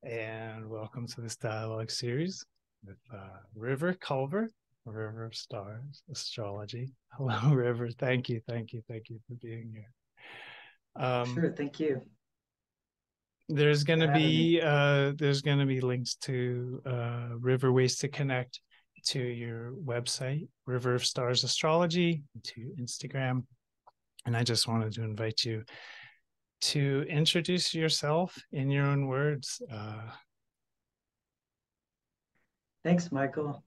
and welcome to this dialogue series with River Culver, River of Stars Astrology. Hello, River. Thank you for being here. Sure, thank you There's going for to having me. be links to River ways to connect to your website, River of Stars Astrology, to Instagram, and I just wanted to invite you to introduce yourself in your own words. Thanks, Michael.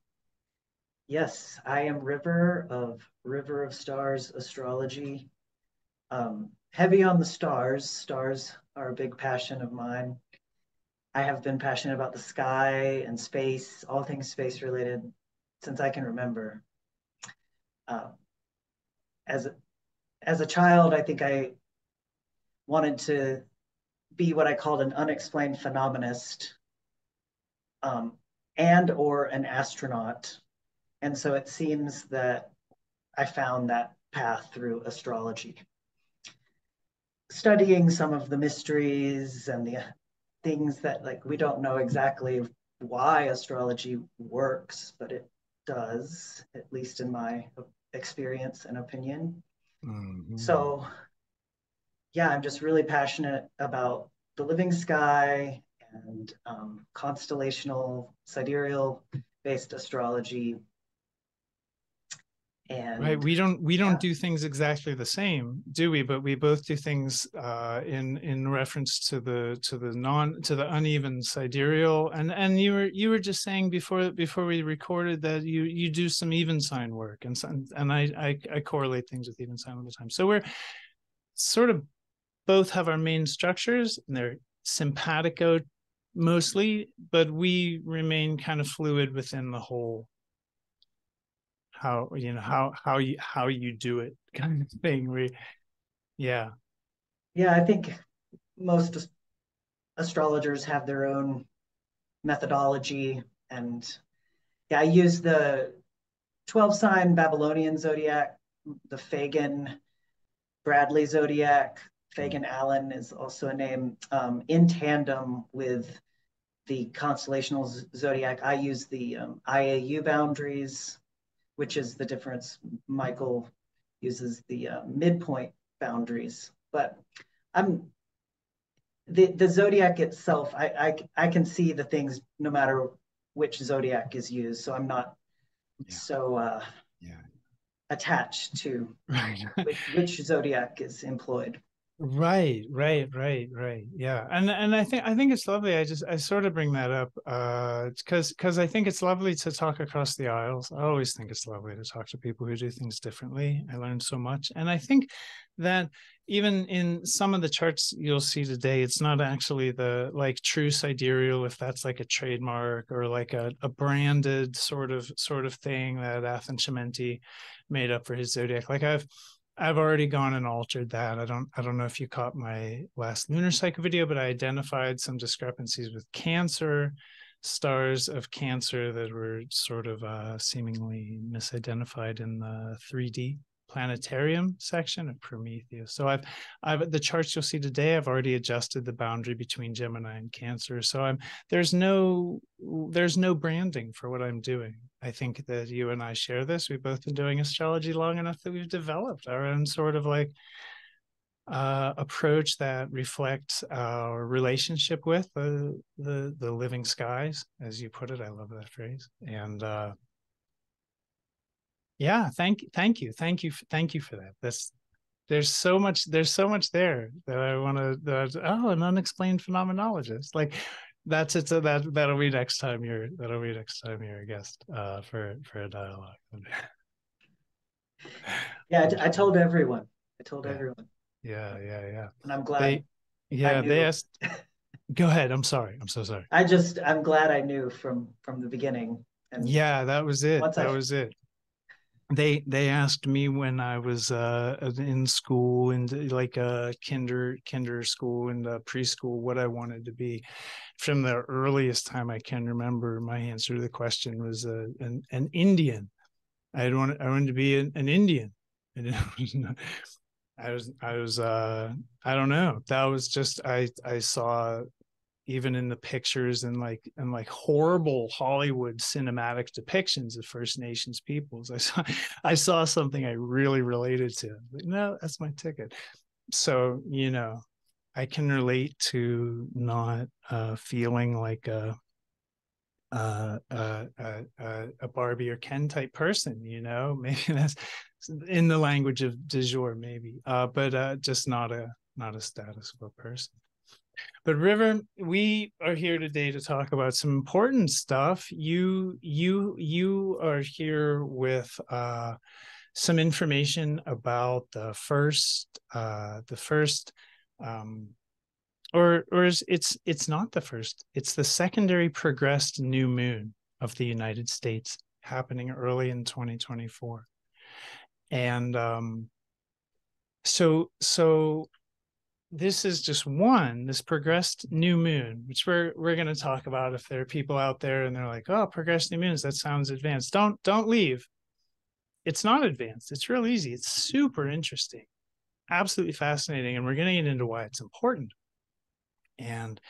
Yes, I am River of Stars Astrology. Heavy on the stars. Stars are a big passion of mine. I have been passionate about the sky and space, all things space related, since I can remember. Uh, as as a child, I think I wanted to be what I called an unexplained phenomenist, um, and or an astronaut. And so it seems that I found that path through astrology. Studying some of the mysteries and the things that, like, we don't know exactly why astrology works, but it does, at least in my experience and opinion. Mm-hmm. So, yeah, I'm just really passionate about the living sky and constellational, sidereal based astrology. Right. And We don't yeah, do things exactly the same, do we? But we both do things in reference to the uneven sidereal. And you were just saying before we recorded that you do some even sign work, and I correlate things with even sign all the time. So we're sort of both have our main structures, and they're simpatico mostly, but we remain kind of fluid within the whole, how you do it kind of thing. Yeah. yeah, I think most astrologers have their own methodology. And yeah, I use the 12 sign Babylonian zodiac, the Fagan Bradley zodiac. Fagan Allen is also a name, in tandem with the constellational zodiac. I use the IAU boundaries, which is the difference. Michael uses the midpoint boundaries. But I'm the zodiac itself. I can see the things no matter which zodiac is used. So I'm not Yeah. so Yeah. attached to Right. which zodiac is employed. Right. Yeah. And I think it's lovely. I sort of bring that up because I think it's lovely to talk across the aisles. I always think it's lovely to talk to people who do things differently. I learned so much. And I think that even in some of the charts you'll see today, it's not actually the like true sidereal, if that's like a trademark or like a branded sort of thing that Athan Chimenti made up for his zodiac. Like I've already gone and altered that. I don't know if you caught my last lunar cycle video, but I identified some discrepancies with Cancer, stars of Cancer that were sort of seemingly misidentified in the 3D planetarium section of Prometheus. So I've the charts you'll see today, I've already adjusted the boundary between Gemini and Cancer. So there's no branding for what I'm doing. I think that you and I share this. We've both been doing astrology long enough that we've developed our own sort of like approach that reflects our relationship with the living skies, as you put it. I love that phrase. And yeah, thank you for that. There's so much there that I want to. Oh, an unexplained phenomenologist. Like that's it. So that'll be next time you're a guest for a dialogue. Yeah, I'm I sure. told everyone. I told Yeah, everyone, yeah. and I'm glad They, I yeah, they knew. asked. Go ahead. I'm sorry. I'm so sorry. I'm glad I knew from the beginning. And Yeah, that was it. once That I was it. They asked me when I was in school, in like kinder school and preschool, what I wanted to be. From the earliest time I can remember, my answer to the question was an Indian. I wanted to be an Indian. And it was not, I was I don't know. That was just I saw even in the pictures and like horrible Hollywood cinematic depictions of First Nations peoples. I saw something I really related to. Like, no, that's my ticket. So, I can relate to not feeling like a Barbie or Ken type person. Maybe that's in the language of du jour, maybe, but just not a status quo person. But River, we are here today to talk about some important stuff. You are here with some information about the first or it's not the first, it's the secondary progressed new moon of the United States happening early in 2024. And so this is just this progressed new moon, which we're going to talk about. If there are people out there and they're like, oh, progressed new moons, that sounds advanced, don't leave. It's not advanced. It's real easy. It's super interesting, absolutely fascinating, and we're going to get into why it's important. And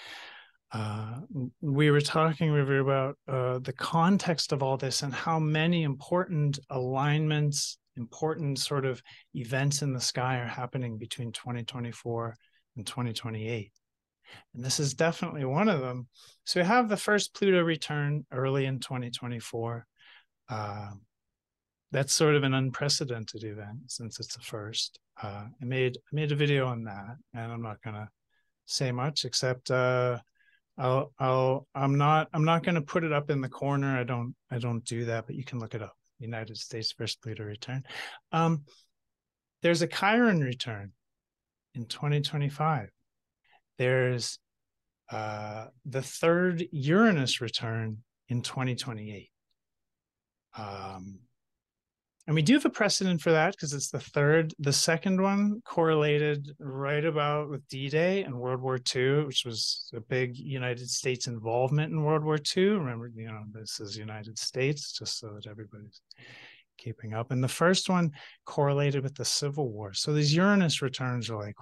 we were talking, River, about the context of all this and how many important alignments, important sort of events in the sky are happening between 2024 and 2028. And this is definitely one of them. So we have the first Pluto return early in 2024. That's sort of an unprecedented event since it's the first. I made a video on that, and I'm not going to say much except I'm not going to put it up in the corner. I don't do that, but you can look it up. United States first Pluto return. There's a Chiron return in 2025. There's the third Uranus return in 2028. And we do have a precedent for that because it's the third. The second one correlated right about with D-Day and World War II, which was a big United States involvement in World War II. Remember, this is United States, just so that everybody's keeping up. And the first one correlated with the Civil War. So these Uranus returns are like,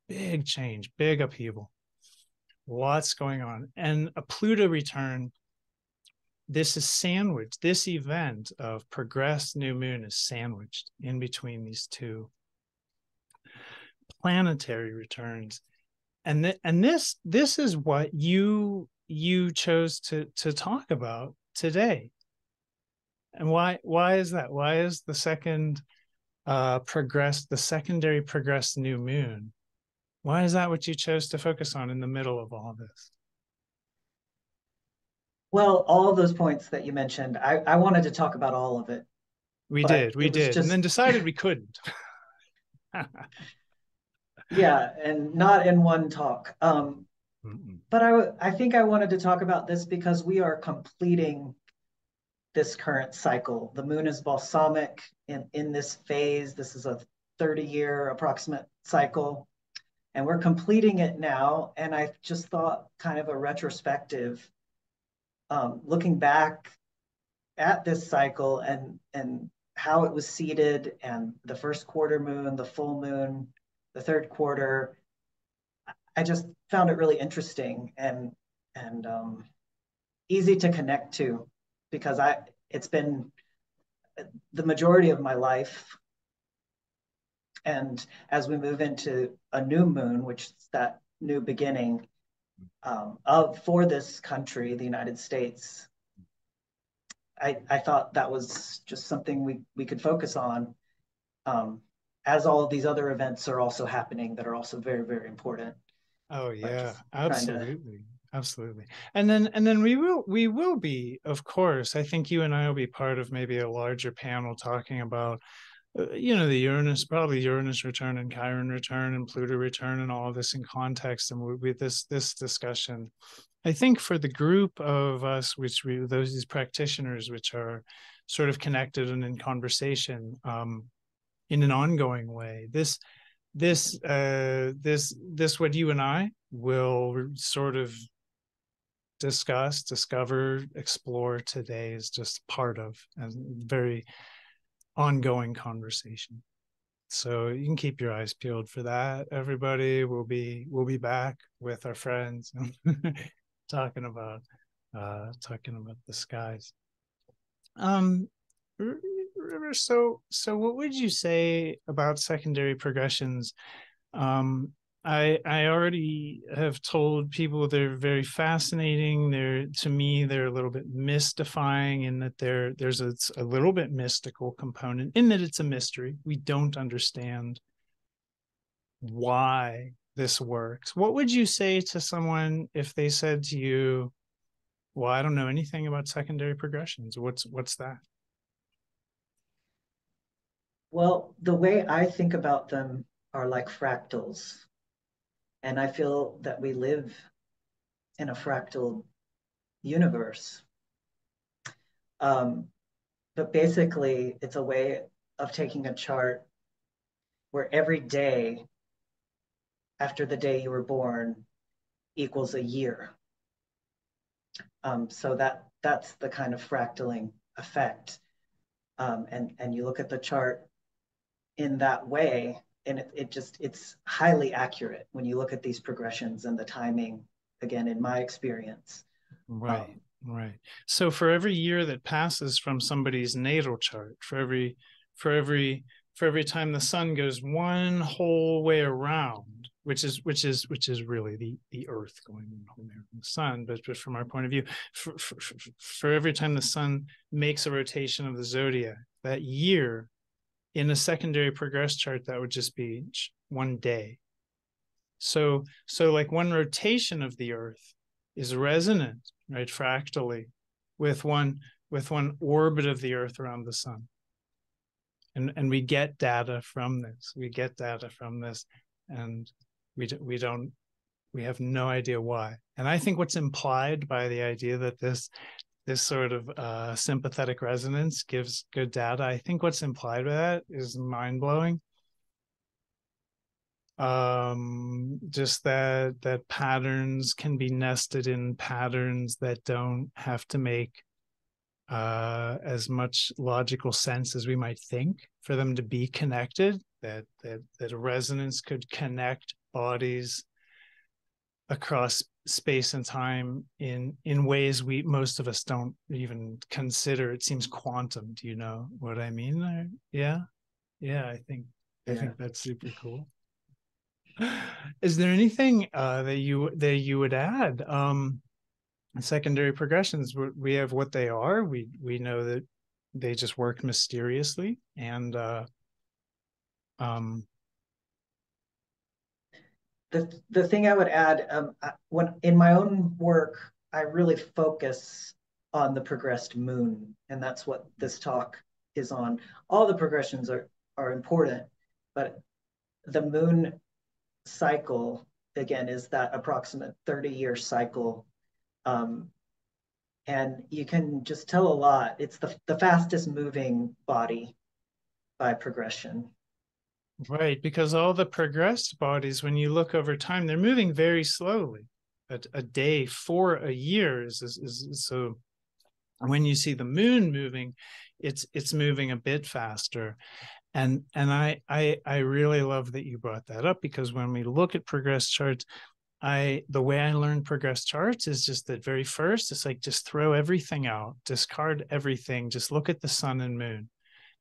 big change, big upheaval, lots going on. And a Pluto return, this is sandwiched. This event of progressed new moon is sandwiched in between these two planetary returns. And this is what you chose to talk about today. And why is that? Why is the secondary progressed new moon? Why is that what you chose to focus on in the middle of all this? Well, all of those points that you mentioned, I wanted to talk about all of it. We but did, and then decided we couldn't. Yeah, and not in one talk. But I think I wanted to talk about this because we are completing this current cycle. The moon is balsamic in this phase. This is a 30-year approximate cycle, and we're completing it now. And I just thought kind of a retrospective, looking back at this cycle and how it was seeded, and the first quarter moon, the full moon, the third quarter. I just found it really interesting and easy to connect to, because it's been the majority of my life. And as we move into a new moon, which is that new beginning for this country, the United States, I thought that was just something we could focus on, as all of these other events are also happening that are also very, very important. Oh yeah, absolutely. Absolutely. And then we will be, of course, I think you and I will be part of maybe a larger panel talking about the Uranus return and Chiron return and Pluto return and all of this in context. And with this discussion, I think for the group of us, these practitioners, which are sort of connected and in conversation in an ongoing way, this what you and I will sort of discuss, discover, explore today is just part of a very ongoing conversation. So you can keep your eyes peeled for that. Everybody will be back with our friends talking about the skies. Um, River, so what would you say about secondary progressions? Um, I already have told people they're very fascinating. They're, to me, they're a little bit mystifying in that there's a little bit mystical component in that it's a mystery. We don't understand why this works. What would you say to someone if they said to you, "Well, I don't know anything about secondary progressions. What's that?" Well, the way I think about them are like fractals. And I feel that we live in a fractal universe. Um, but basically, it's a way of taking a chart where every day after the day you were born equals a year. So that's the kind of fractaling effect. And you look at the chart in that way, and it's highly accurate when you look at these progressions and the timing. Again, in my experience, Right, right. So for every year that passes from somebody's natal chart, for every for every time the sun goes one whole way around, which is really the Earth going one whole way around the sun, but from our point of view, for every time the sun makes a rotation of the zodiac, that year in a secondary progress chart, that would just be one day. So like one rotation of the Earth is resonant, right, fractally, with one orbit of the Earth around the sun. And we get data from this. We get data from this, and we don't we have no idea why. And I think what's implied by the idea that this sort of sympathetic resonance gives good data, I think what's implied by that is mind blowing. Just that patterns can be nested in patterns that don't have to make as much logical sense as we might think for them to be connected, that a resonance could connect bodies across space and time in ways we most of us don't even consider. It seems quantum. Do you know what I mean? Yeah, I yeah. think that's super cool. Is there anything that you would add? Secondary progressions, we have what they are. We know that they just work mysteriously, and um, The thing I would add, when in my own work, I really focus on the progressed moon, and that's what this talk is on. All the progressions are important, but the moon cycle again is that approximate 30-year cycle. Um, and you can just tell a lot. It's the fastest moving body by progression. right, because all the progressed bodies, when you look over time, they're moving very slowly. A day for a year is so. When you see the moon moving, it's moving a bit faster. And I really love that you brought that up, because when we look at progress charts, the way I learned progress charts is just that very first, it's like just throw everything out, discard everything, just look at the sun and moon.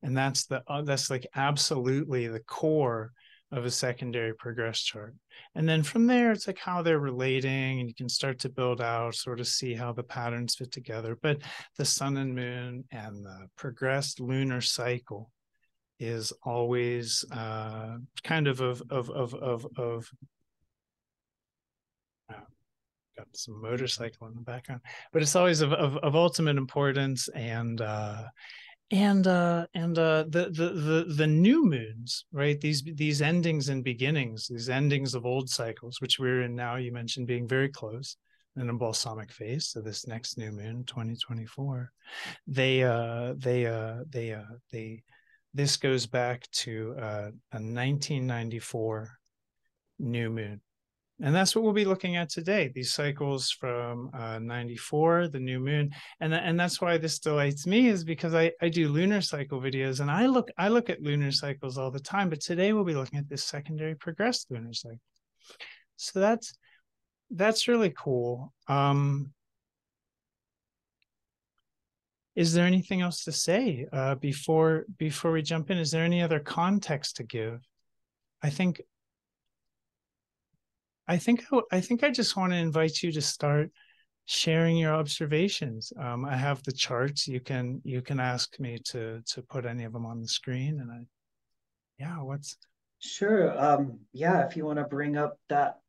And that's like absolutely the core of a secondary progress chart. And then from there, it's like how they're relating, and you can start to build out, sort of see how the patterns fit together. But the sun and moon and the progressed lunar cycle is always kind of got some motorcycle in the background, but it's always of ultimate importance. And the new moons, right, these endings and beginnings, these endings of old cycles, which we're in now, you mentioned being very close in a balsamic phase, so this next new moon 2024, they this goes back to a 1994 new moon, And that's what we'll be looking at today, these cycles from 94, the new moon. And that's why this delights me, is because I do lunar cycle videos, and I look at lunar cycles all the time, but today we'll be looking at this secondary progressed lunar cycle. So that's really cool. Is there anything else to say before we jump in? Is there any other context to give? I think I just want to invite you to start sharing your observations. I have the charts. You can ask me to put any of them on the screen, and what's Sure. Yeah, if you want to bring up that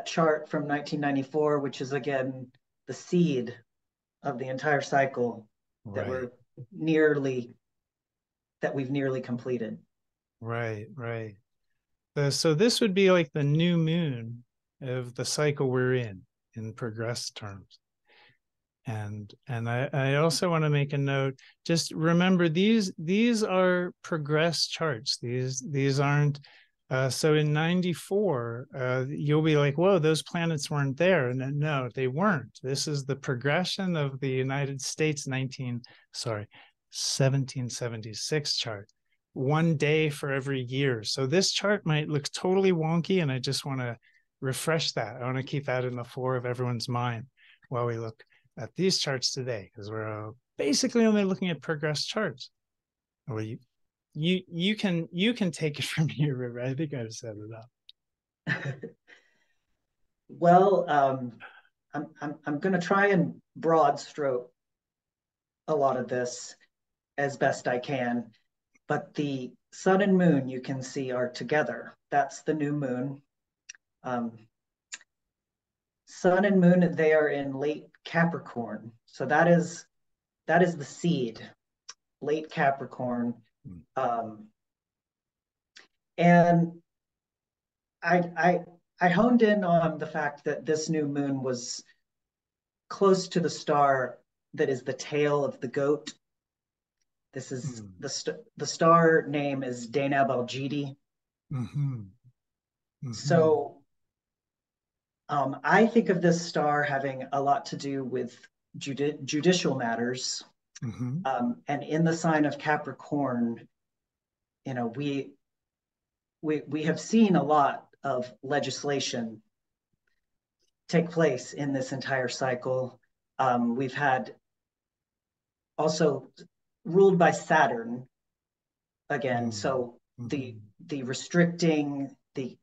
chart from 1994, which is again the seed of the entire cycle that right, we've nearly completed. right. So this would be like the new moon of the cycle we're in progressed terms. And I also want to make a note. Just remember, these are progress charts. These aren't. So in 94, you'll be like, whoa, those planets weren't there. And then, no, they weren't. This is the progression of the United States 1776 chart. 1 day for every year. So this chart might look totally wonky, and I just want to refresh that. I want to keep that in the fore of everyone's mind while we look at these charts today, because we're basically only looking at progress charts. Well, you can take it from here, River. I think I've set it up. Well, I'm going to try and broad stroke a lot of this as best I can, but the sun and moon you can see are together. That's the new moon. Um, sun and moon, they are in late Capricorn, so that is the seed, late Capricorn. Um, and I honed in on the fact that this new moon was close to the star that is the tail of the goat. This is the star name is Deneb Algidi. So I think of this star having a lot to do with judicial matters. And in the sign of Capricorn, you know, we have seen a lot of legislation take place in this entire cycle. We've had also ruled by Saturn again, so the restricting the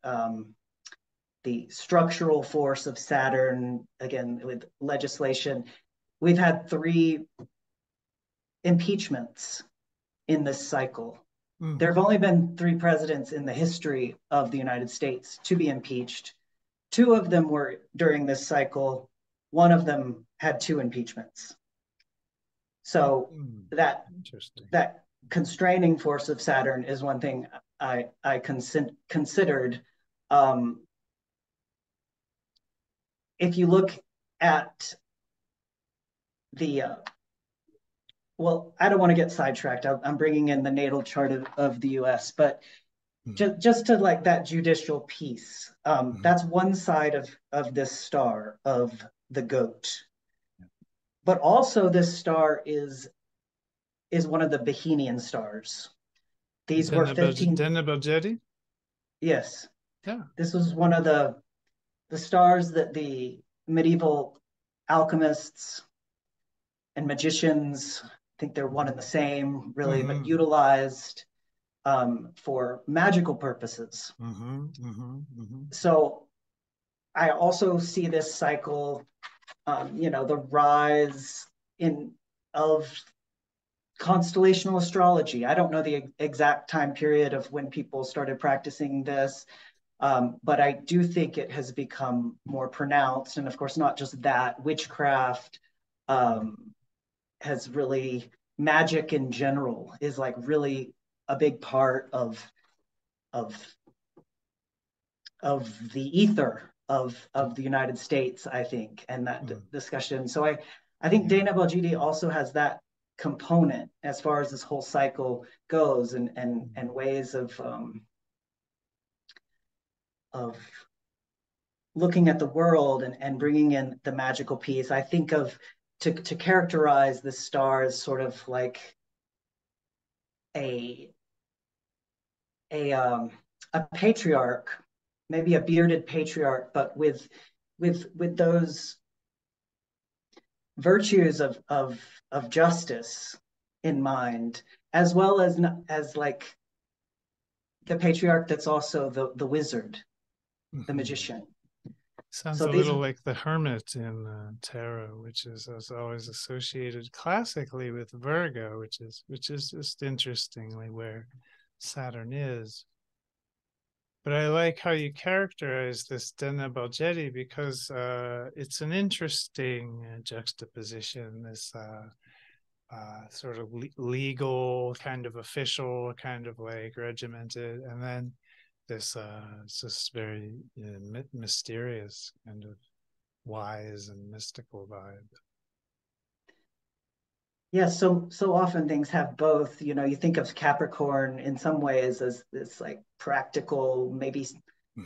structural force of Saturn again with legislation. We've had 3 impeachments in this cycle. There have only been 3 presidents in the history of the United States to be impeached. 2 of them were during this cycle. One of them had 2 impeachments. So that constraining force of Saturn is one thing I considered. If you look at the well, I don't want to get sidetracked. I'm bringing in the natal chart of the U.S., but just to like that judicial piece, that's one side of this star of the goat. But also this star is one of the Bohemian stars. These were 15. Yes. Yeah. This was one of the stars that the medieval alchemists and magicians, I think they're one and the same, really, but utilized for magical purposes. So I also see this cycle, the rise of constellational astrology. I don't know the exact time period of when people started practicing this, but I do think it has become more pronounced. And of course, not just that, witchcraft has really, magic in general is like really a big part of the ether of the United States, I think, and that discussion. So I think Deneb Algidi also has that component as far as this whole cycle goes, and ways of looking at the world and bringing in the magical piece, I think of to characterize the star as sort of like a a um, a patriarch, maybe a bearded patriarch, but with those virtues of justice in mind, as well as like the patriarch that's also the wizard, the Mhm. magician. Sounds So a these, little like the hermit in tarot, which is always associated classically with Virgo, which is just interestingly where Saturn is. But I like how you characterize this Dena Baljetti because it's an interesting juxtaposition. This sort of legal, kind of official, kind of like regimented, and then this it's just very mysterious, kind of wise and mystical vibe. yeah, so often things have both. You know, you think of Capricorn in some ways as this like practical, maybe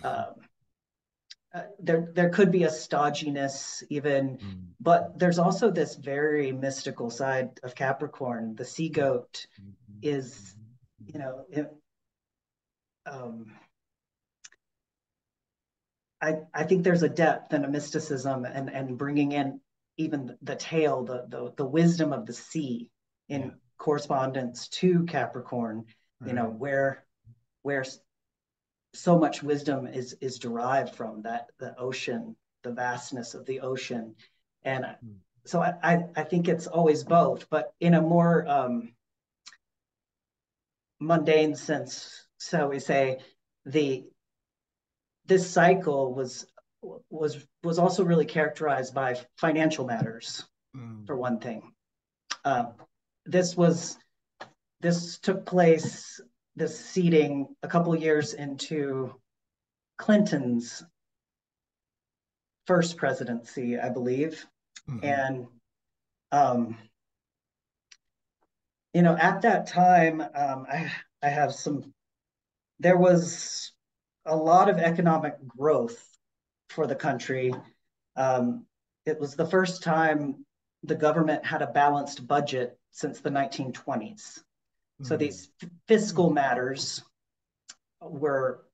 um, there could be a stodginess even, but there's also this very mystical side of Capricorn. The sea goat is, you know, um, I think there's a depth and a mysticism and bringing in even the tale, the wisdom of the sea Yeah, in correspondence to Capricorn, you know, right. where so much wisdom is derived from that the ocean, the vastness of the ocean. And so I think it's always both, but in a more mundane sense, so we say the this cycle was also really characterized by financial matters, Mm. for one thing. Uh, this was this took place, this seating, a couple of years into Clinton's first presidency, I believe, Mm-hmm. and um, you know, at that time, I have some. There was a lot of economic growth for the country. Um, it was the first time the government had a balanced budget since the 1920s. So Mm. these fiscal matters were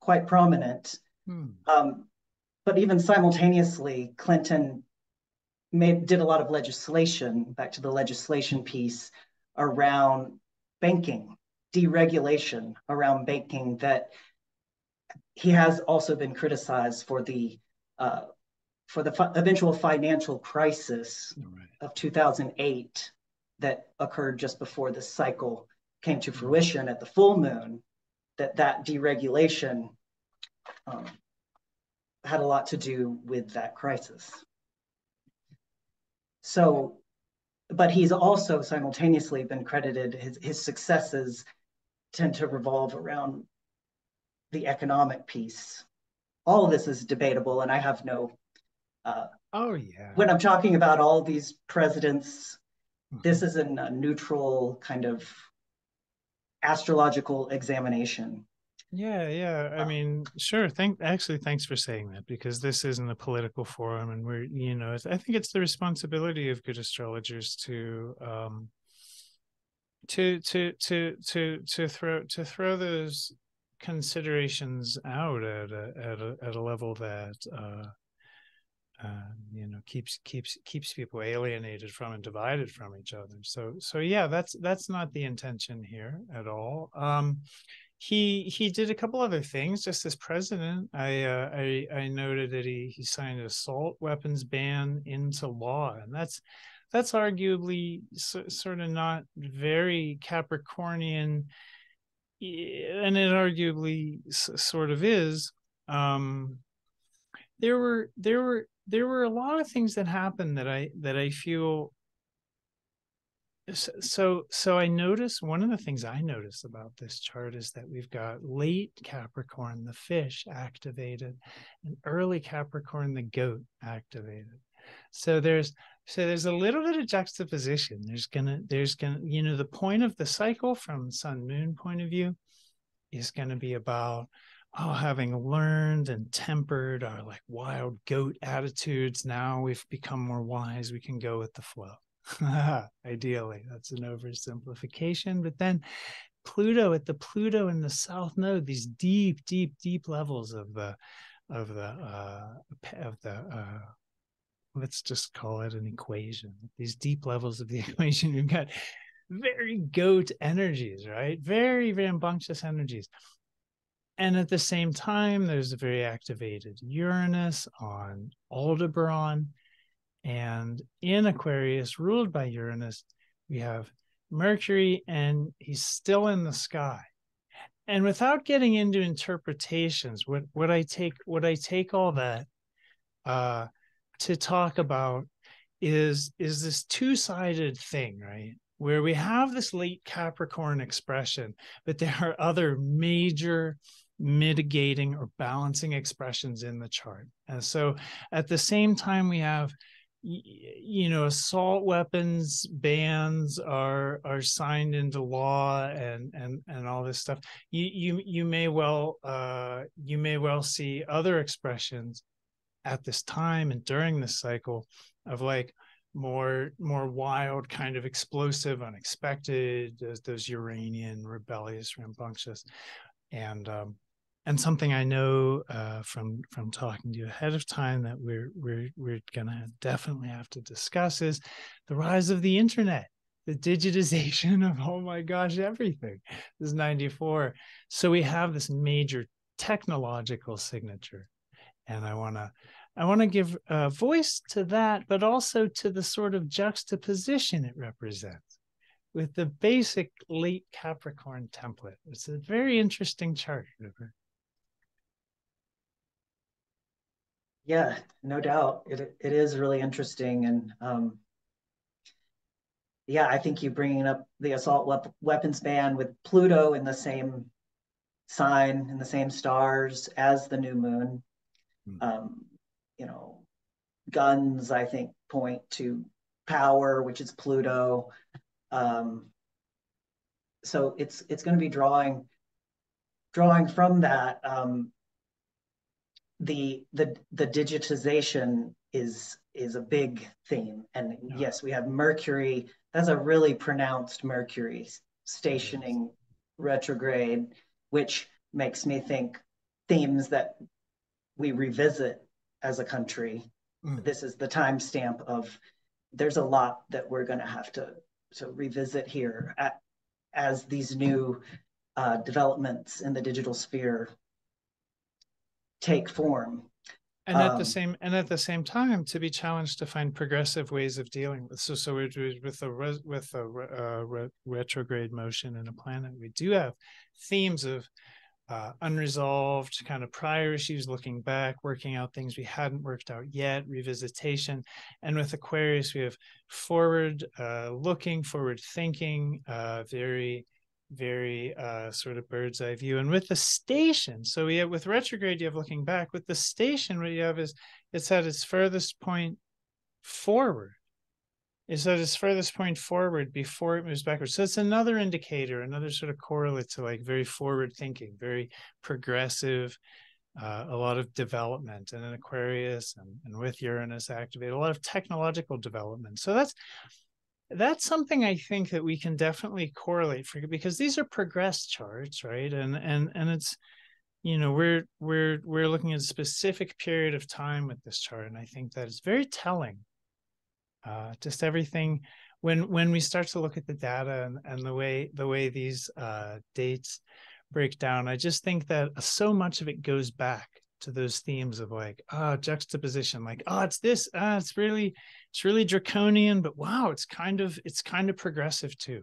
quite prominent. Mm. Um, but even simultaneously, Clinton did a lot of legislation, back to the legislation piece, around banking, deregulation around banking, that he has also been criticized uh, for the eventual financial crisis Right. of 2008 that occurred just before this cycle came to Mm. fruition at the full moon. That deregulation um, had a lot to do with that crisis. So, but he's also simultaneously been credited, his successes tend to revolve around the economic piece. All of this is debatable, and I have no. Uh, Oh yeah. when I'm talking about all these presidents, Mm-hmm. this is a neutral kind of astrological examination. Yeah, yeah. I Uh, mean, sure. Thanks for saying that because this isn't a political forum, and I think it's the responsibility of good astrologers to throw those considerations out at a level that keeps people alienated from and divided from each other. So yeah, that's not the intention here at all. He did a couple other things just as president. I noted that he signed an assault weapons ban into law, and that's arguably sort of not very Capricornian, and it arguably sort of is. um there were a lot of things that happened that I feel. So I noticed, one of the things I noticed about this chart is that we've got late Capricorn, the fish, activated, and early Capricorn, the goat, activated. So there's a little bit of juxtaposition. There's gonna the point of the cycle from sun moon point of view is going to be about oh, having learned and tempered our like wild goat attitudes, now we've become more wise. We can go with the flow. Ideally, that's an oversimplification. But then Pluto, at the Pluto in the South Node, these deep, deep, deep levels of the of the let's just call it an equation. These deep levels of the equation, we've got very goat energies, right? Very, very rambunctious energies. And at the same time, there's a very activated Uranus on Aldebaran. And in Aquarius, ruled by Uranus, we have Mercury, and he's still in the sky. And without getting into interpretations, what I take all that to talk about is this two-sided thing, right? Where we have this late Capricorn expression, but there are other major mitigating or balancing expressions in the chart. And so at the same time, we have, you know, assault weapons bans are signed into law, and all this stuff. You may well see other expressions at this time and during this cycle of like more wild, kind of explosive, unexpected, those Uranian, rebellious, rambunctious. And something I know from talking to you ahead of time that we're gonna definitely have to discuss is the rise of the internet, the digitization of, oh my gosh, everything. This is 94. So we have this major technological signature. And I want to give a voice to that, but also to the sort of juxtaposition it represents with the basic late Capricorn template. It's a very interesting chart, River. Yeah, no doubt. It is really interesting. And yeah, I think you bringing up the assault weapons ban with Pluto in the same sign, in the same stars as the new moon. Um, you know, guns, I think, point to power, which is Pluto. Um, so it's going to be drawing from that. The digitization is a big theme, and Yeah, yes, we have Mercury. That's a really pronounced Mercury it is. stationing retrograde, which makes me think themes that we revisit as a country. This is the timestamp of there's a lot that we're going to have to revisit here as these new developments in the digital sphere take form. And at the same time, to be challenged to find progressive ways of dealing with. So with the retrograde motion in a planet, we do have themes of unresolved kind of prior issues, looking back, working out things we hadn't worked out yet, revisitation. And with Aquarius, we have forward looking, forward thinking, very sort of bird's eye view. And with the station, so we have, with retrograde, you have looking back. With the station, what you have is it's at its furthest point forward. It's at its furthest point forward before it moves backwards. So it's another indicator, another sort of correlate to like very forward thinking, very progressive, a lot of development. And in Aquarius and with Uranus activated, a lot of technological development. So that's something I think that we can definitely correlate for, because these are progressed charts, right? And it's, you know, we're looking at a specific period of time with this chart, and I think that is very telling. Just everything when we start to look at the data and the way these dates break down, I just think that so much of it goes back to those themes of like juxtaposition, like it's this, it's really draconian, but wow, it's kind of progressive too.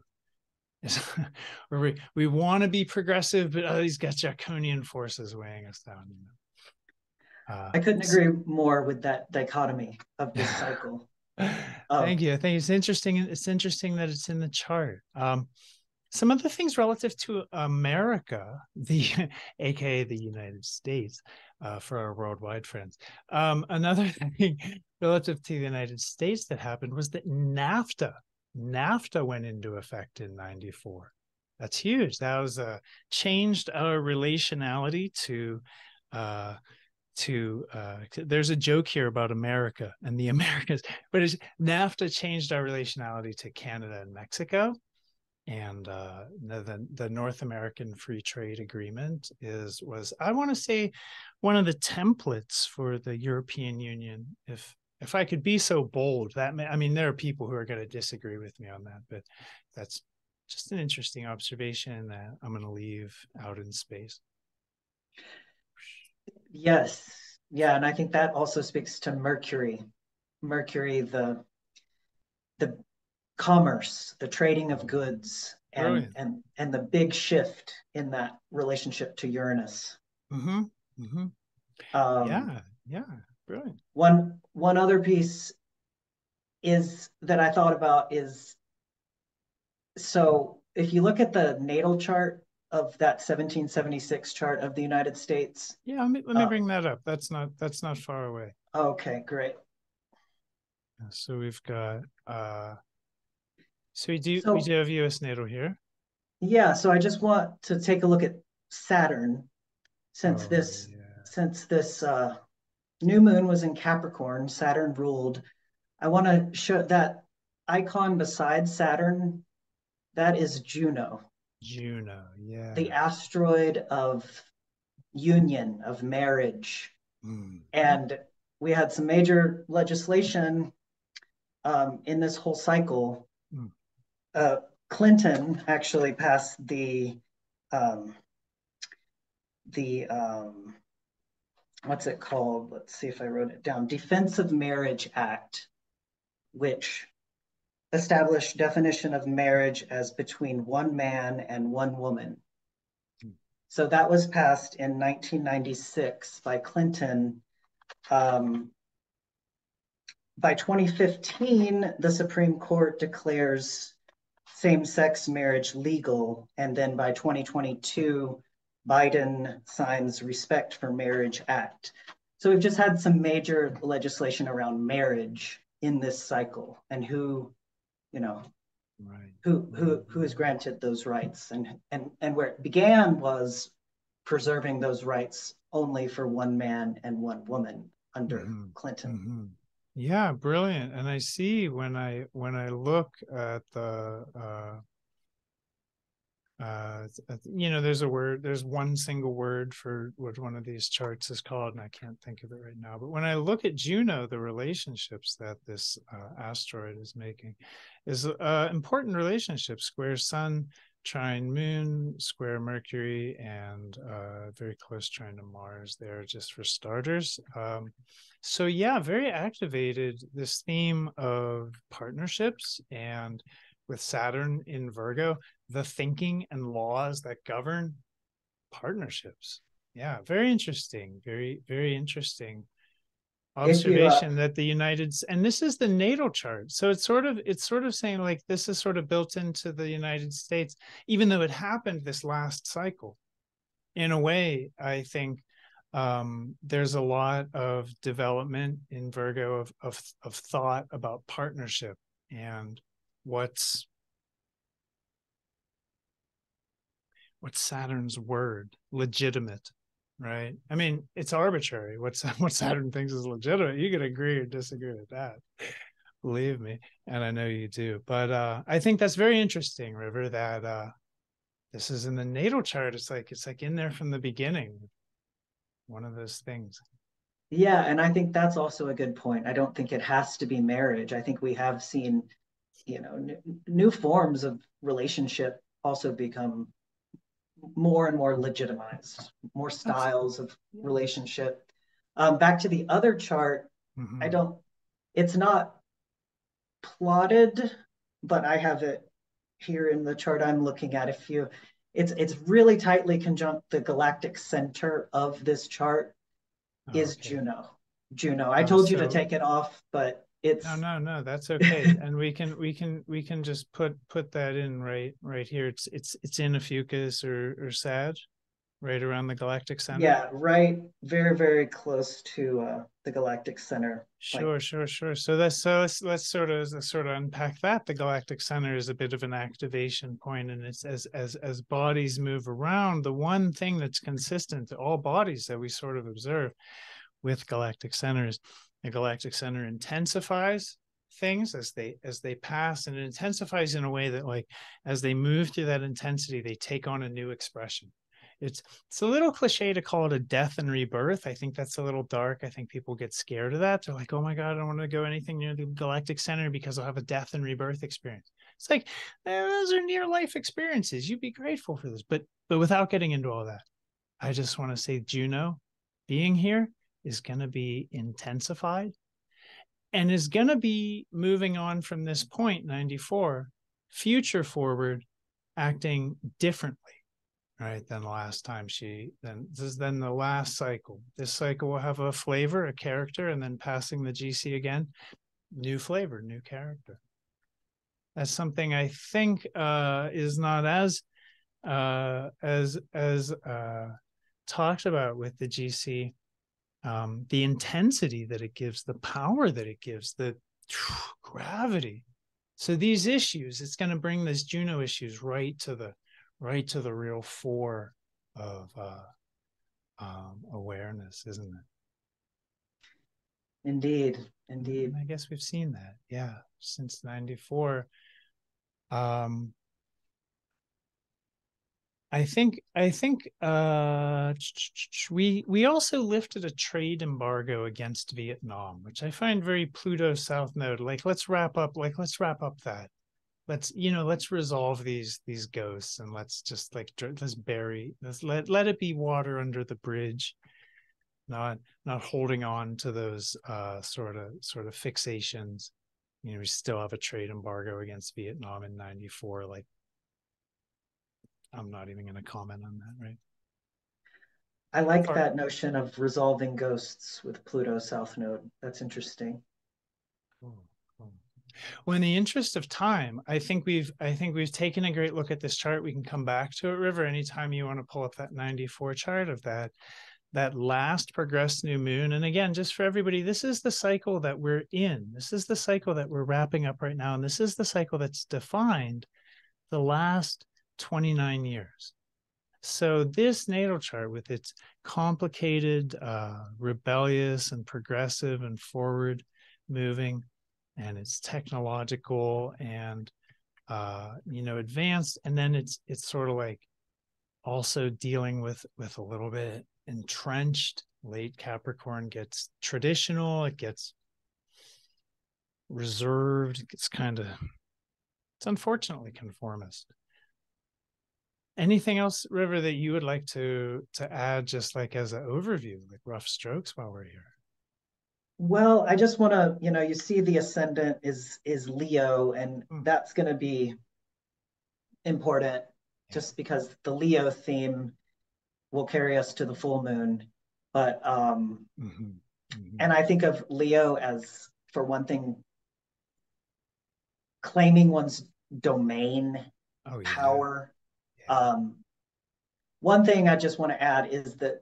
Where we want to be progressive, but he's got draconian forces weighing us down. You know? I couldn't agree more with that dichotomy of this cycle. Thank you. I think it's interesting. It's interesting that it's in the chart. Some other things relative to America, the aka the United States, for our worldwide friends. Another thing relative to the United States that happened was that NAFTA went into effect in 94. That's huge. That was changed our relationality uh there's a joke here about America and the Americas, but NAFTA changed our relationality to Canada and Mexico. And the North American Free Trade Agreement was, I want to say, one of the templates for the European Union. If I could be so bold, I mean, there are people who are going to disagree with me on that, but that's just an interesting observation that I'm going to leave out in space. Yes. Yeah, and I think that also speaks to Mercury. Mercury, the commerce, the trading of goods, and Brilliant. and the big shift in that relationship to Uranus. Mm-hmm. Mm-hmm. Um, Yeah. Yeah. Brilliant. one other piece is that I thought about is, so if you look at the natal chart of that 1776 chart of the United States, Yeah. Let me bring that up. That's not far away. okay, great. So we've got so we do So have U.S. natal here. yeah, so I just want to take a look at Saturn since Oh this yeah. since this new moon was in Capricorn, Saturn ruled. I want to show that icon beside Saturn. That is Juno, Juno. the Yeah. asteroid of union, of marriage. Mm. And we had some major legislation in this whole cycle. Mm. Uh, Clinton actually passed um, the what's it called? Let's see if I wrote it down. Defense of Marriage Act, which established definition of marriage as between one man and one woman. So that was passed in 1996 by Clinton. Um, by 2015, the Supreme Court declares same-sex marriage legal, and then by 2022, Biden signs Respect for Marriage Act. So we've just had some major legislation around marriage in this cycle, and who, you know, Right. who is granted those rights, and where it began was preserving those rights only for one man and one woman under Mm-hmm. Clinton. Mm-hmm. Yeah, brilliant. And I see when I look at the there's one single word for what one of these charts is called, and I can't think of it right now. But when I look at Juno, the relationships that this asteroid is making is important relationships: square Sun, trine Moon, square Mercury, and very close trine to Mars. There, just for starters. So yeah, very activated, this theme of partnerships, and with Saturn in Virgo, the thinking and laws that govern partnerships. Yeah, very interesting. Very, very interesting If you observation that the and this is the natal chart. So it's sort of saying, like, this is sort of built into the United States, even though it happened this last cycle. In a way, I think there's a lot of development in Virgo of thought about partnership and what's Saturn's word? Legitimate, right? I mean, it's arbitrary. What Saturn thinks is legitimate. You can agree or disagree with that. Believe me, and I know you do. But I think that's very interesting, River. That this is in the natal chart. It's like in there from the beginning. One of those things. Yeah, and I think that's also a good point. I don't think it has to be marriage. I think we have seen, new forms of relationship also become more and more legitimized, more styles of Yeah. relationship. Back to the other chart, I Mm-hmm. don't, it's not plotted, but I have it here in the chart I'm looking at. It's really tightly conjunct. The galactic center of this chart is Okay. Juno. Juno. I Oh, told you to so take it off, but no, it's no, no, that's okay. And we can just put that in right here. It's in Ophiuchus or Sag. right around the galactic center. Yeah, right, very, very close to the galactic center. Like, Sure, sure, sure. So let's sort of unpack that. The galactic center is a bit of an activation point, and it's as bodies move around, the one thing that's consistent to all bodies that we sort of observe with galactic centers, the galactic center intensifies things as they pass, and it intensifies in a way that, like, as they move through that intensity, they take on a new expression. It's a little cliche to call it a death and rebirth. I think that's a little dark. I think people get scared of that. They're like, oh my God, I don't want to go anything near the galactic center because I'll have a death and rebirth experience. It's like, those are near life experiences. You'd be grateful for this. But without getting into all that, I just want to say Juno being here is going to be intensified and is going to be moving on from this point, 94, future forward, acting differently, right, than the last time then the last cycle. This cycle will have a flavor, a character, and then passing the GC again, new flavor, new character. That's something I think is not as talked about with the GC. The intensity that it gives, the power that it gives, the gravity. So these issues, it's going to bring these Juno issues right to the real fore of awareness, isn't it? indeed, indeed. And I guess we've seen that, yeah, since 94. I think we also lifted a trade embargo against Vietnam, which I find very Pluto South Node. Like, let's wrap up that. Let's resolve these ghosts, and let's just let's let it be water under the bridge, not holding on to those sort of fixations. We still have a trade embargo against Vietnam in 94. Like, I'm not even going to comment on that, right? I like Far. that notion of resolving ghosts with Pluto South Node. That's interesting. Cool, cool. Well, in the interest of time, I think we've taken a great look at this chart. We can come back to it, River, anytime you want to pull up that 94 chart of that last progressed new moon. And again, just for everybody, this is the cycle that we're in. This is the cycle that we're wrapping up right now. And this is the cycle that's defined the last 29 years. So this natal chart, with its complicated, rebellious and progressive and forward moving, and it's technological and advanced, and then it's sort of like also dealing with a little bit entrenched. Late Capricorn gets traditional, it gets reserved, it gets it's unfortunately conformist. Anything else, River, that you would like to add, just like as an overview, like rough strokes while we're here? Well, I just want to, you see the ascendant is Leo, and that's going to be important just because the Leo theme will carry us to the full moon. But and I think of Leo as, for one thing, claiming one's domain, power. One thing I just want to add is that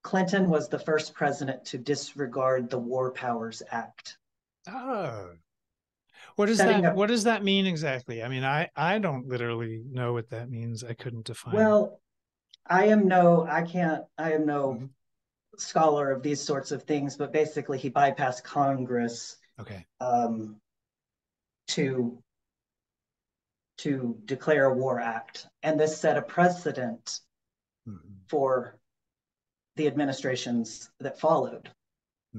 Clinton was the first president to disregard the War Powers Act. Oh, what does that mean exactly? I mean, I don't literally know what that means. I couldn't define it. Well, I am no scholar of these sorts of things, but basically he bypassed Congress to declare a war act. And this set a precedent for the administrations that followed,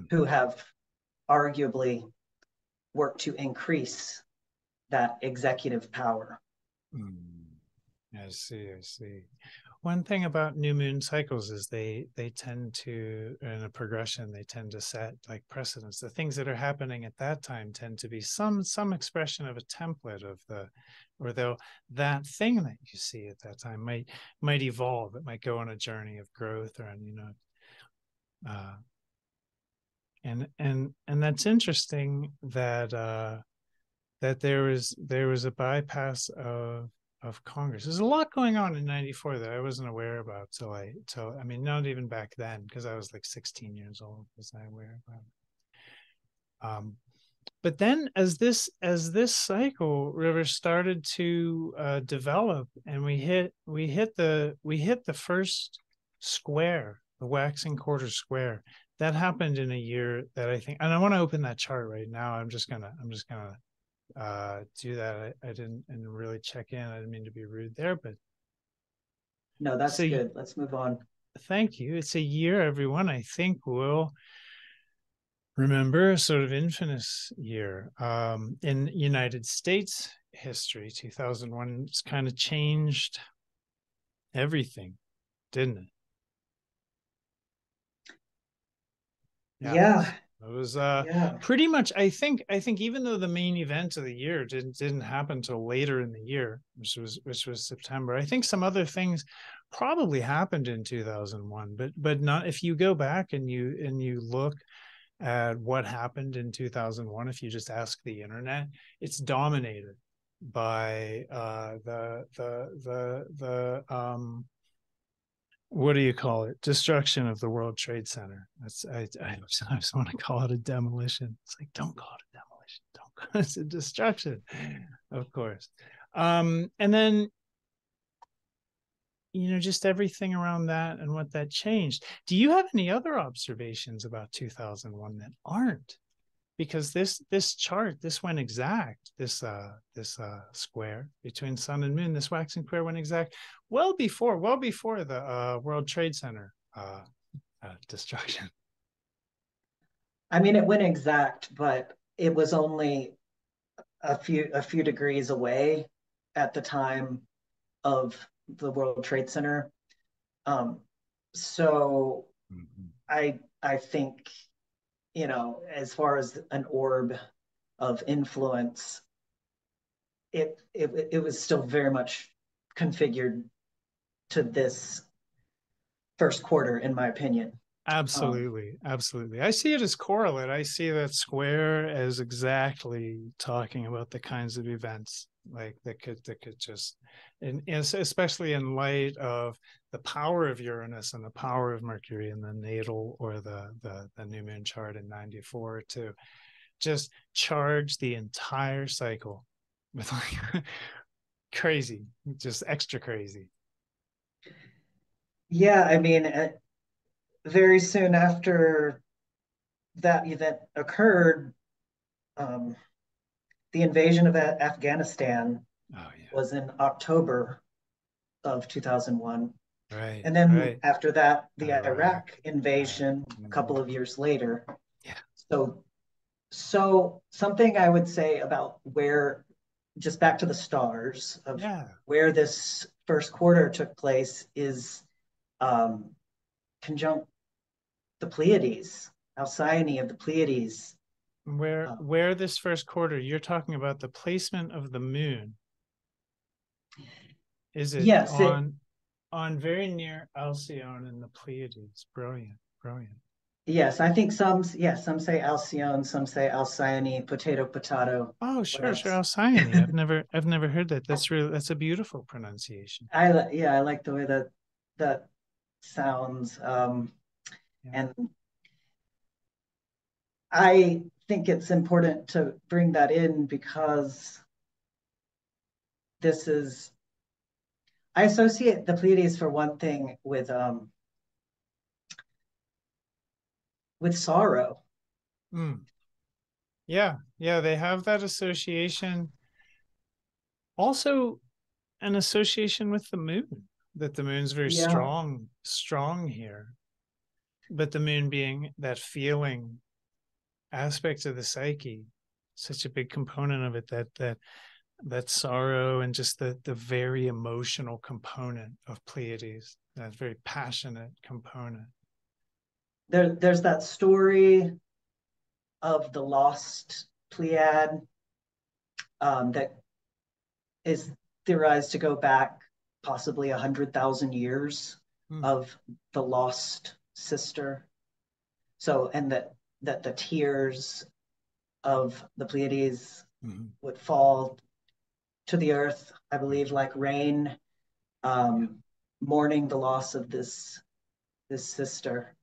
who have arguably worked to increase that executive power. I see. One thing about new moon cycles is they tend to, in a progression, they tend to set like precedents. The things that are happening at that time tend to be some expression of a template of that thing that you see at that time might evolve. It might go on a journey of growth, or and that's interesting that that there was a bypass of of Congress. There's a lot going on in '94 that I wasn't aware about till I mean, not even back then, because I was like 16 years old. Was I aware about it? But then as this cycle, River, started to develop, and we hit the first square, the waxing quarter square. That happened in a year that I think, and I want to open that chart right now. I'm just gonna do that. I didn't really check in. I didn't mean to be rude there, but No, that's so good. Let's move on. thank you. It's a year, everyone, I think will remember, a sort of infamous year in United States history. 2001 kind of changed everything, didn't it? Yeah, Yeah, it was yeah. pretty much. I think even though the main event of the year didn't happen till later in the year, which was September. I think some other things probably happened in 2001, but not, if you go back and you look at what happened in 2001. If you just ask the internet, it's dominated by the what do you call it? Destruction of the World Trade Center. I just want to call it a demolition. It's like, don't call it a demolition. Don't. It's a destruction, of course. And then, just everything around that and what that changed. Do you have any other observations about 2001 that aren't? Because this chart, this went exact. This square between sun and moon, this waxing square went exact well before the World Trade Center destruction. I mean, it went exact, but it was only a few degrees away at the time of the World Trade Center. So Mm-hmm. I think, as far as an orb of influence, it was still very much configured to this first quarter, in my opinion. Um, Absolutely. I see it as correlate. I see that square as exactly talking about the kinds of events like that could just, and especially in light of the power of Uranus and the power of Mercury in the natal, or the new moon chart in '94, to just charge the entire cycle with like crazy, just extra crazy. yeah, I mean, very soon after that event occurred, um, the invasion of Afghanistan Oh yeah. was in October of 2001. Right. And then Right. after that, the Iraq. Iraq invasion a couple Mhm. of years later. Yeah. So, so something I would say about where, just back to the stars of Yeah. where this first quarter took place, is um, conjunct the Pleiades, Alcyone of the Pleiades. Where Um, where this first quarter, you're talking about the placement of the moon. Is it yes, on very near Alcyone in the Pleiades? Brilliant. Brilliant. yes, I think some say Alcyone, some say Alcyone, potato, potato. Oh, What sure, else? Alcyone. I've never heard that. That's a beautiful pronunciation. Yeah, I like the way that sounds. Yeah. And I think it's important to bring that in because this is, I associate the Pleiades for one thing with sorrow. Mm. Yeah. Yeah. They have that association. Also, an association with the moon. That the moon's very Yeah, strong here. But the moon being that feeling aspect of the psyche, such a big component of it, that sorrow, and just the very emotional component of Pleiades, that very passionate component. there's that story of the lost Pleiad that is theorized to go back possibly 100,000 years Hmm. of the lost sister. So, and that the tears of the Pleiades Mhm. would fall to the earth, I believe, like rain, Yeah. um, mourning the loss of this sister.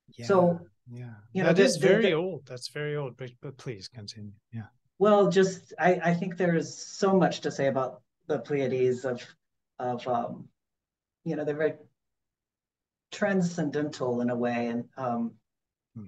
Yeah. So, Yeah. you know, That is very old. That's very old. But please continue. Yeah. well, just I think there is so much to say about the Pleiades of you know, they're very transcendental in a way, and Hmm.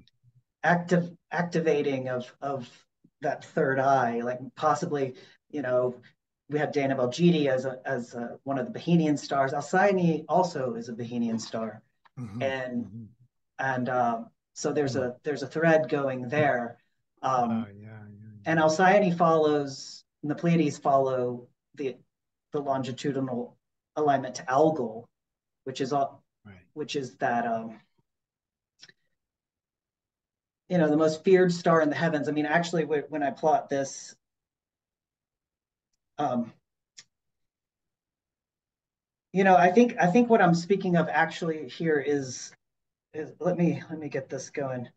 activating of that third eye, like possibly, you know, we had Dana Belgidi as one of the Bohemian stars. Alcyone also is a Bohemian star, Mm-hmm. and Mm-hmm. so Hmm. there's a thread going there, Oh, um, yeah. and Alcyone follows, and the Pleiades follow the longitudinal alignment to Algol, which is all, Right. which is that you know, the most feared star in the heavens. I mean, actually, when I plot this, um, you know, I think what I'm speaking of actually here is let me get this going.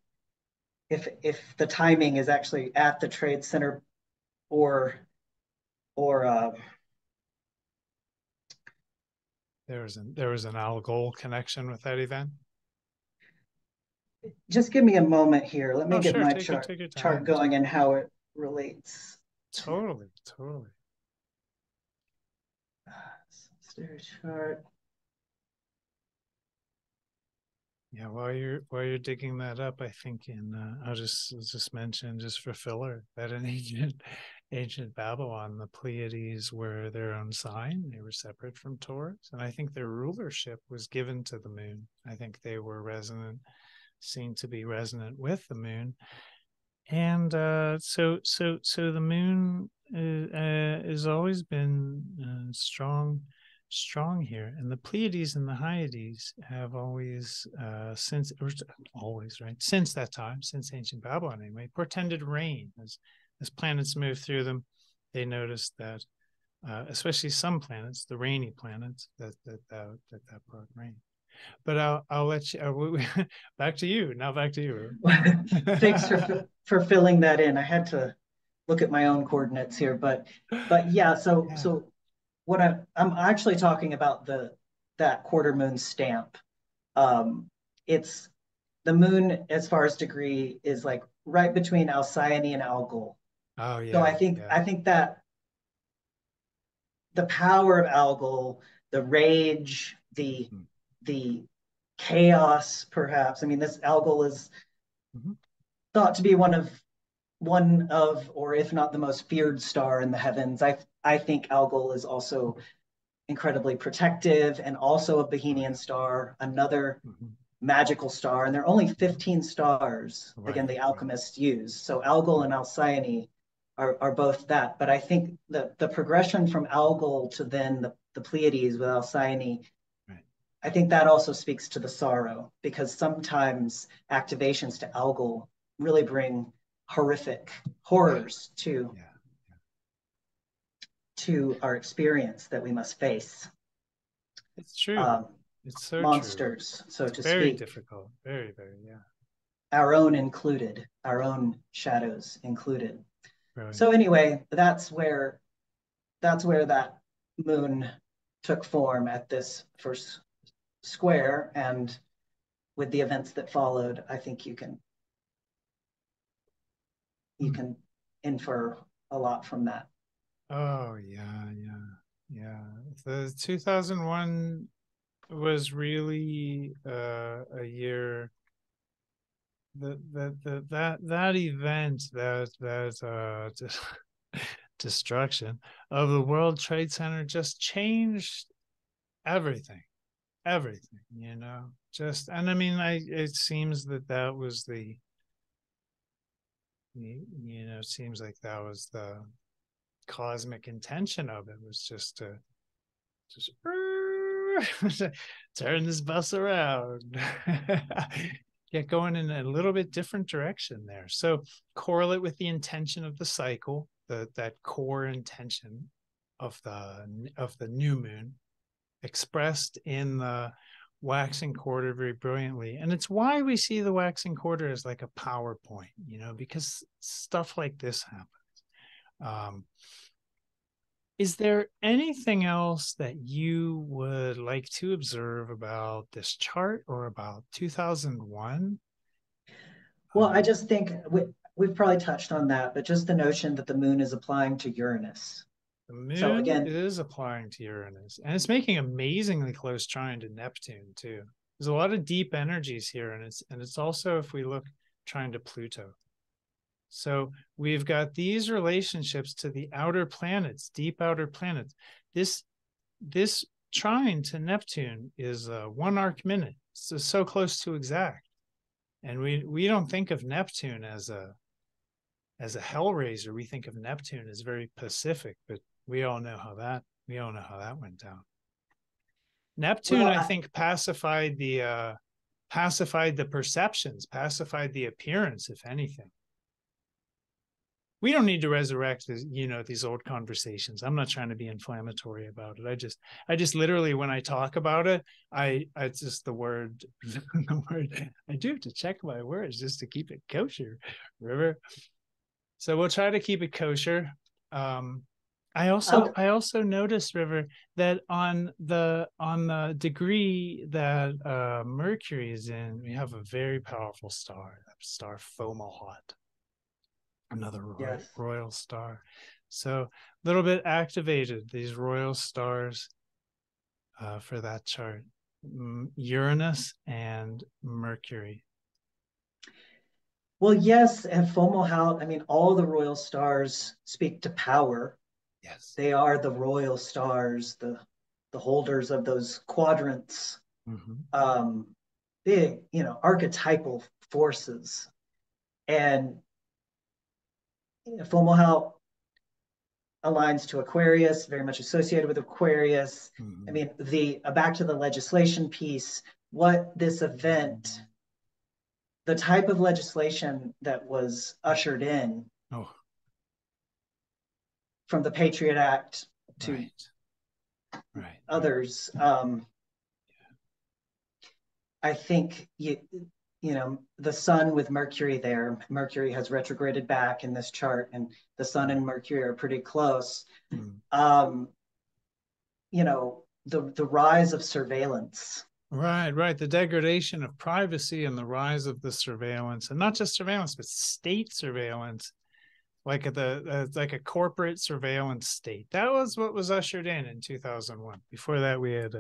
If the timing is actually at the trade center or or There was an Algol connection with that event. just give me a moment here. Let me Oh, get sure. my Take your chart time. going and how it relates to Totally. Totally. stereo chart. Yeah, while you're digging that up, I think I'll just mention just for filler that in ancient Babylon, the Pleiades were their own sign. They were separate from Taurus, and I think their rulership was given to the moon. I think they were resonant, seen to be resonant with the moon, and so the moon has always been strong here, and the Pleiades and the Hyades have always always, right, since that time, since ancient Babylon anyway, portended rain. As planets move through them, they noticed that especially some planets, the rainy planets, that brought rain. But I'll let you back to you now. Back to you. Thanks for filling that in. I had to look at my own coordinates here, but yeah. Yeah. So what I'm actually talking about that quarter moon stamp. Um, it's the moon as far as degree is like right between Alcyone and Algol. Oh So yeah, yeah. I think that the power of Algol, the rage, Mm. the chaos, perhaps. I mean, this Algol is Mhm. thought to be one of, or if not the most feared star in the heavens. I think Algol is also incredibly protective and also a Oh Bohemian yeah. star, another Hmm. magical star. And there are only Hmm. 15 stars, again, Right, the right. alchemists use. So Algol and Alcyone are both that. But I think the progression from Algol to then the Pleiades with Alcyone, Right. I think that also speaks to the sorrow, because sometimes activations to Algol really bring horrific horrors Yeah. to our experience that we must face. It's true. Um, It's so true. Monsters, so It's to very speak, difficult. Very, very, yeah. our own included, our own shadows included. Brilliant. So anyway, that's where that moon took form at this first square, and with the events that followed, I think you Hmm. can infer a lot from that. Oh yeah, yeah, yeah. The 2001 was really a year that event destruction of the World Trade Center just changed everything, everything, just, and I mean, it seems that was it seems like that was the cosmic intention of it, was just turn this bus around. Get going in a little bit different direction there. So correlate with the intention of the cycle, that core intention of the new moon, expressed in the waxing quarter very brilliantly. And it's why we see the waxing quarter as like a PowerPoint, because stuff like this happens. Um, Is there anything else that you would like to observe about this chart or about 2001? Well, I just think we've probably touched on that, but just the notion that the moon is applying to Uranus. The So moon again, is applying to Uranus, and it's making amazingly close trine to Neptune too. There's a lot of deep energies here, and it's also, if we look, trine to Pluto. So we've got these relationships to the outer planets, deep outer planets. This trine to Neptune is 1 arc minute, so close to exact. And we don't think of Neptune as a hellraiser. We think of Neptune as very pacific, but we all know how that went down. Neptune, well, I think, pacified the perceptions, pacified the appearance, if anything. We don't need to resurrect these old conversations. I'm not trying to be inflammatory about it. I just literally, when I talk about it, it's just the word I do have to check my words just to keep it kosher, River. So we'll try to keep it kosher. I also noticed, River, that on the degree that Mercury is in, we have a very powerful star, star Fomalhaut, another yes. royal star. So a little bit activated, these royal stars for that chart. Uranus and Mercury. Well, yes, and Fomalhaut, I mean, all the royal stars speak to power. Yes. They are the royal stars, the holders of those quadrants, big, archetypal forces. And Fomalhaut aligns to Aquarius, very much associated with Aquarius. I mean, back to the legislation piece, what this event, the type of legislation that was ushered in from the Patriot Act to others, I think the sun with Mercury there, Mercury has retrograded back in this chart, and the sun and Mercury are pretty close. The rise of surveillance. Right. The degradation of privacy and the rise of the surveillance, and not just surveillance, but state surveillance, like a corporate surveillance state. That was what was ushered in 2001. Before that, we had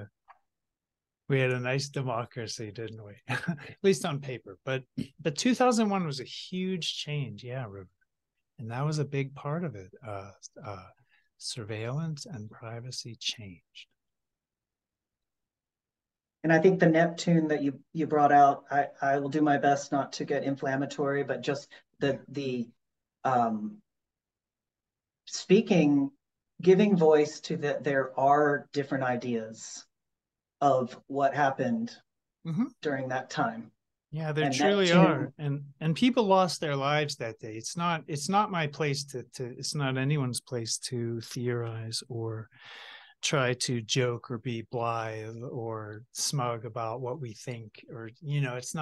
a nice democracy, didn't we? At least on paper. But 2001 was a huge change, yeah, River. And that was a big part of it. Surveillance and privacy changed. And I think the Neptune that you brought out, I will do my best not to get inflammatory, but just the speaking, giving voice to that there are different ideas of what happened during that time. Yeah, there truly are. And people lost their lives that day. It's not my place to it's not anyone's place to theorize or try to joke or be blithe or smug about what we think, or it's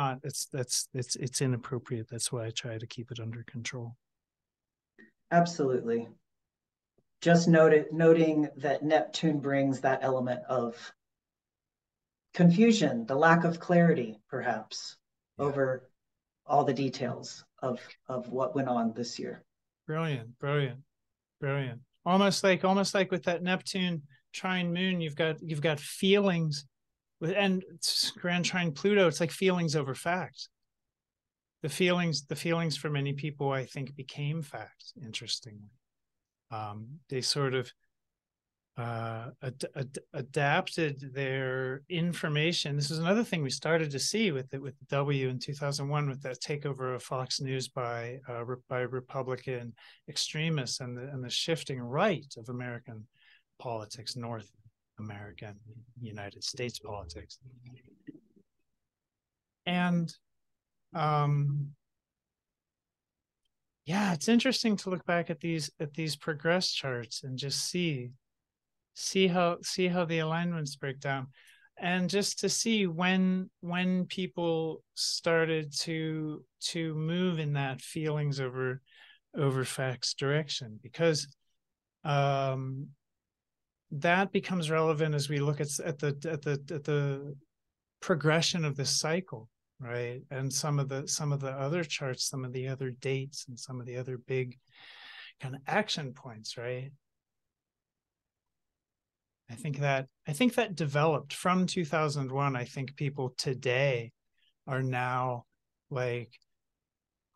inappropriate. That's why I try to keep it under control. Absolutely. Just noting that Neptune brings that element of confusion, the lack of clarity, perhaps, over all the details of what went on this year. Brilliant. Almost like with that Neptune trine moon, you've got feelings and grand trine Pluto. It's like feelings over facts. The feelings for many people, I think, became facts. Interestingly, they sort of adapted their information. This is another thing we started to see with W in 2001, with that takeover of Fox News by Republican extremists and the shifting right of American politics, North American United States politics. And it's interesting to look back at these progress charts and just see how the alignments break down, and just to see when people started to move in that feelings over facts direction. Because that becomes relevant as we look at the progression of this cycle, right? And some of the other charts, some of the other dates, and some of the other big kind of action points, right? I think that developed from 2001. I think people today are now like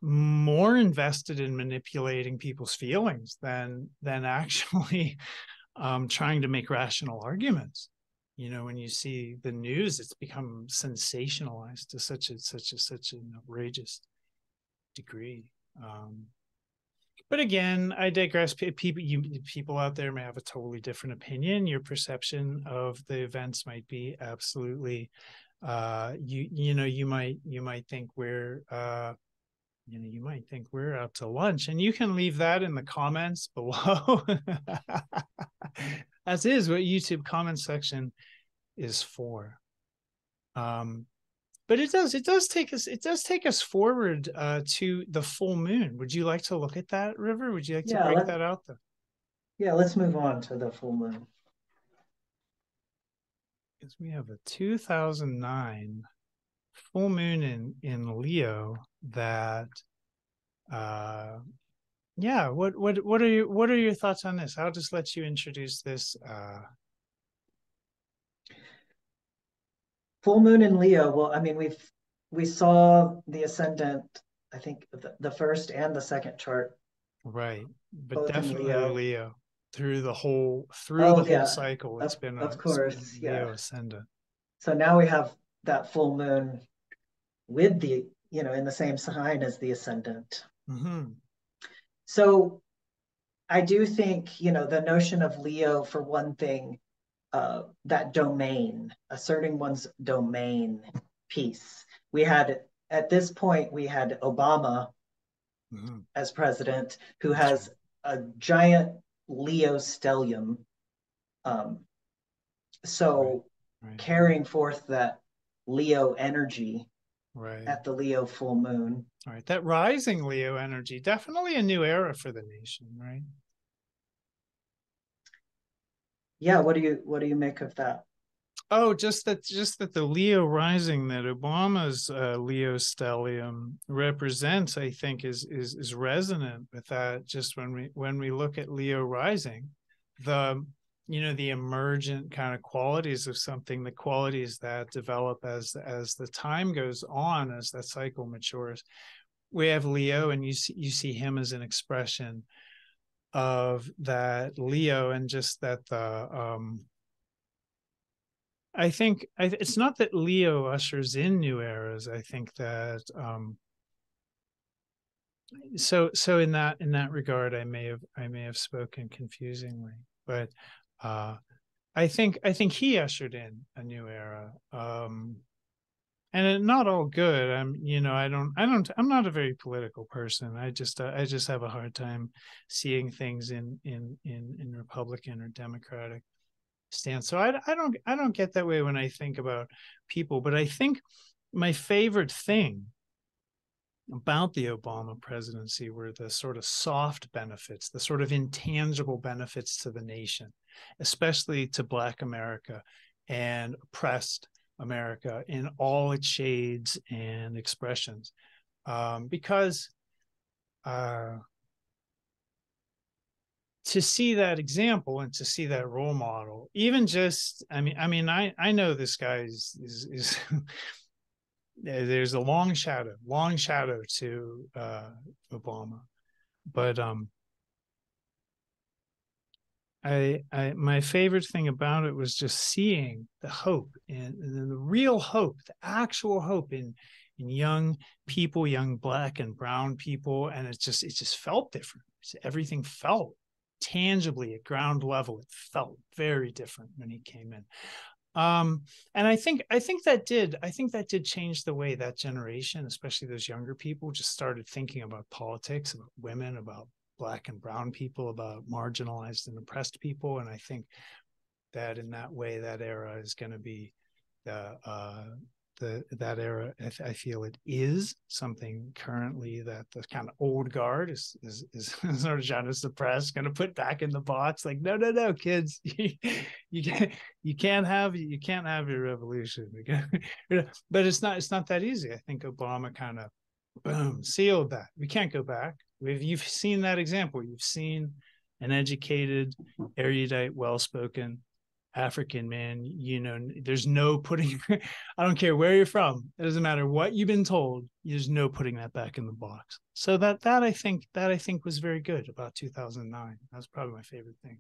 more invested in manipulating people's feelings than actually trying to make rational arguments. You know, when you see the news, it's become sensationalized to such an outrageous degree. But again, I digress. People out there may have a totally different opinion. Your perception of the events might be absolutely. You might think we're you might think we're out to lunch, and you can leave that in the comments below. As is what YouTube comment section is for. But it does take us forward to the full moon. Would you like to look at that, River? Would you like to break that out though? Yeah, let's move on to the full moon. Because we have a 2009 full moon in Leo that yeah, what are your thoughts on this? I'll just let you introduce this. Full moon in Leo. Well, I mean, we saw the ascendant, I think the first and the second chart. Right. But both definitely in Leo through the whole yeah, cycle. It's been of it's been course, Leo yeah. ascendant. So now we have that full moon with the, in the same sign as the ascendant. Mm-hmm. So I do think, the notion of Leo, for one thing, that domain, asserting one's domain piece. At this point, we had Obama Mm-hmm. as president, who That's has a giant Leo stellium. Um, so right. carrying forth that Leo energy Right. at the Leo full moon. All right. That rising Leo energy, definitely a new era for the nation, right? Yeah, what do you make of that? Oh, just that the Leo rising that Obama's Leo stellium represents, I think, is resonant with that. Just when we look at Leo rising, the emergent kind of qualities of something, the qualities that develop as the time goes on, as that cycle matures. We have Leo, and you see him as an expression of that Leo, and just that I think it's not that Leo ushers in new eras. I think that so in that regard, I may have spoken confusingly, but I think he ushered in a new era, and not all good. I'm not a very political person. I just have a hard time seeing things in Republican or Democratic stance. So I don't get that way when I think about people. But I think my favorite thing about the Obama presidency were the sort of soft benefits, the sort of intangible benefits to the nation, especially to Black America and oppressed America in all its shades and expressions. Because to see that example and to see that role model, even just, I know this guy is there's a long shadow to Obama, but my favorite thing about it was just seeing the hope and the real hope, the actual hope in young people, young Black and brown people, and it just felt different. Everything felt tangibly at ground level. It felt very different when he came in. And I think that did change the way that generation, especially those younger people, just started thinking about politics, about women, about Black and brown people, about marginalized and oppressed people. And I think that in that way, that era is going to be that era. I feel it is something currently that the kind of old guard is sort of trying to suppress, going to put back in the box. Like, no, kids, you can't have your revolution. But it's not that easy. I think Obama kind of boom sealed that. We can't go back. You've seen that example. You've seen an educated, erudite, well-spoken African man, there's no putting, I don't care where you're from. It doesn't matter what you've been told. There's no putting that back in the box. So that I think was very good about 2009. That was probably my favorite thing.